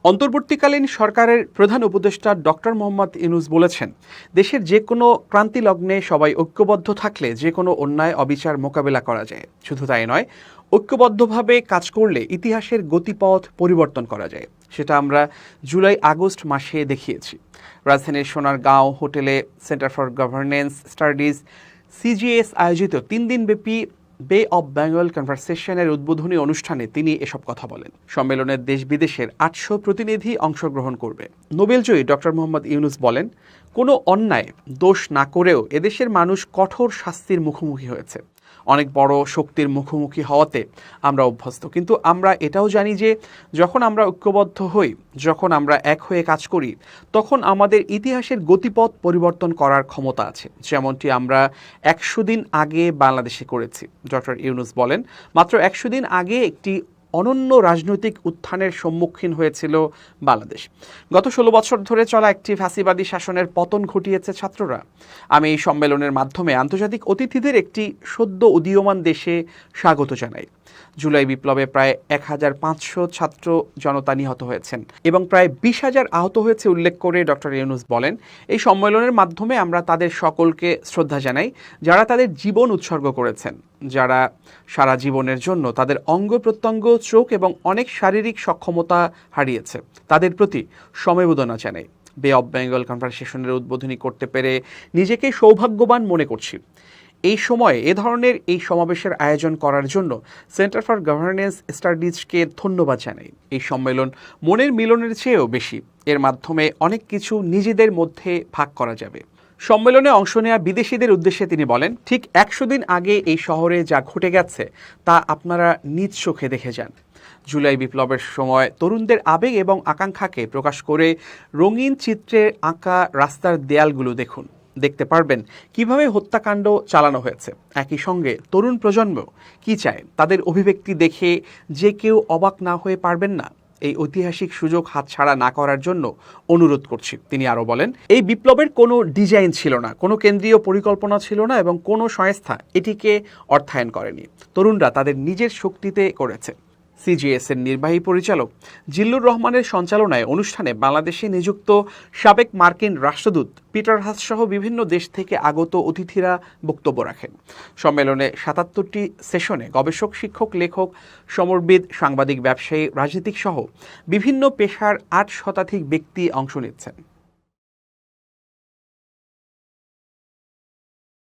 অন্তর্বর্তীকালীন সরকারের প্রধান উপদেষ্টা ডক্টর মোহাম্মদ ইউনূস বলেছেন, দেশের যে কোনো ক্রান্তি লগ্নে সবাই ঐক্যবদ্ধ থাকলে যে কোনো অন্যায় অবিচার মোকাবেলা করা যায়। শুধু তাই নয়, ঐক্যবদ্ধভাবে কাজ করলে ইতিহাসের গতিপথ পরিবর্তন করা যায়। সেটা আমরা জুলাই আগস্ট মাসে দেখিয়েছি। রাজধানীর সোনারগাঁও হোটেলে centre for governance studies CGS আয়োজিত 3 দিনব্যাপী বে অব বেঙ্গল কনভারসেশনের উদ্বোধনী অনুষ্ঠানে তিনি এসব কথা বলেন। সম্মেলনে দেশ বিদেশের 800 প্রতিনিধি অংশগ্রহণ করবে। নোবেলজয়ী ডক্টর মোহাম্মদ ইউনূস বলেন, কোনো অন্যায় দোষ না করেও এদেশের মানুষ কঠোর শাস্তির মুখোমুখি হয়েছে। অনেক বড় শক্তির মুখোমুখি হওয়াতে আমরা অভ্যস্ত, কিন্তু আমরা এটাও জানি যে যখন আমরা ঐক্যবদ্ধ হই, যখন আমরা এক হয়ে কাজ করি, তখন আমাদের ইতিহাসের গতিপথ পরিবর্তন করার ক্ষমতা আছে, যেমনটি আমরা 100 দিন আগে বাংলাদেশে করেছি। ডক্টর ইউনূস বলেন, মাত্র 100 দিন আগে একটি অনন্য রাজনৈতিক উত্থানের সম্মুখীন হয়েছিল বাংলাদেশ। গত 16 বছর ধরে চলা একটি ফ্যাসিবাদী শাসনের পতন ঘটিয়েছে ছাত্ররা। আমি এই সম্মেলনের মাধ্যমে আন্তর্জাতিক অতিথিদের একটি সদ্য উদীয়মান দেশে স্বাগত জানাই। জুলাই বিপ্লবে প্রায় 1500 ছাত্র জনতা নিহত হয়েছেন এবং প্রায় 20,000 আহত হয়েছে উল্লেখ করে ডক্টর ইউনূস বলেন, এই সম্মেলনের মাধ্যমে আমরা তাদের সকলকে শ্রদ্ধা জানাই, যারা তাদের জীবন উৎসর্গ করেছেন, যারা সারা জীবনের জন্য তাদের অঙ্গ প্রত্যঙ্গ, চোখ এবং অনেক শারীরিক সক্ষমতা হারিয়েছে। তাদের প্রতি সমবেদনা জানাই। বে অব বেঙ্গল কনভারসেশনের উদ্বোধনী করতে পেরে নিজেকে সৌভাগ্যবান মনে করছি। এই সময়ে এ ধরনের এই সমাবেশের আয়োজন করার জন্য সেন্টার ফর গভর্নেন্স স্টাডিজকে ধন্যবাদ জানাই। এই সম্মেলন মনের মিলনের চেয়েও বেশি। এর মাধ্যমে অনেক কিছু নিজেদের মধ্যে ভাগ করা যাবে। সম্মেলনে অংশ নেওয়া বিদেশিদের উদ্দেশ্যে তিনি বলেন, ঠিক 100 দিন আগে এই শহরে যা ঘটে গেছে তা আপনারা নিজ চোখে দেখে যান। জুলাই বিপ্লবের সময় তরুণদের আবেগ এবং আকাঙ্ক্ষাকে প্রকাশ করে রঙিন চিত্রে আঁকা রাস্তার দেয়ালগুলো দেখুন। দেখতে পারবেন কিভাবে হত্যাকাণ্ড চালানো হয়েছে। একই সঙ্গে তরুণ প্রজন্ম কি চায়, তাদের অভিব্যক্তি দেখে যে কেউ অবাক না হয়ে পারবেন না। এই ঐতিহাসিক সুযোগ হাতছাড়া না করার জন্য অনুরোধ করছি। তিনি আরও বলেন, এই বিপ্লবের কোনো ডিজাইন ছিল না, কোনো কেন্দ্রীয় পরিকল্পনা ছিল না এবং কোনো সংস্থা এটিকে অর্থায়ন করেনি। তরুণরা তাদের নিজের শক্তিতে করেছে। সিজিএসের নির্বাহী পরিচালক জিল্লুর রহমানের সঞ্চালনায় অনুষ্ঠানে বাংলাদেশে নিযুক্ত সাবেক মার্কিন রাষ্ট্রদূত পিটার হাস সহ বিভিন্ন দেশ থেকে আগত অতিথিরা বক্তব্য রাখেন। সম্মেলনে 77টি সেশনে গবেষক, শিক্ষক, লেখক, সমরবিদ, সাংবাদিক, ব্যবসায়ী, রাজনীতিক সহ বিভিন্ন পেশার 8 শতাধিক ব্যক্তি অংশ নিচ্ছেন।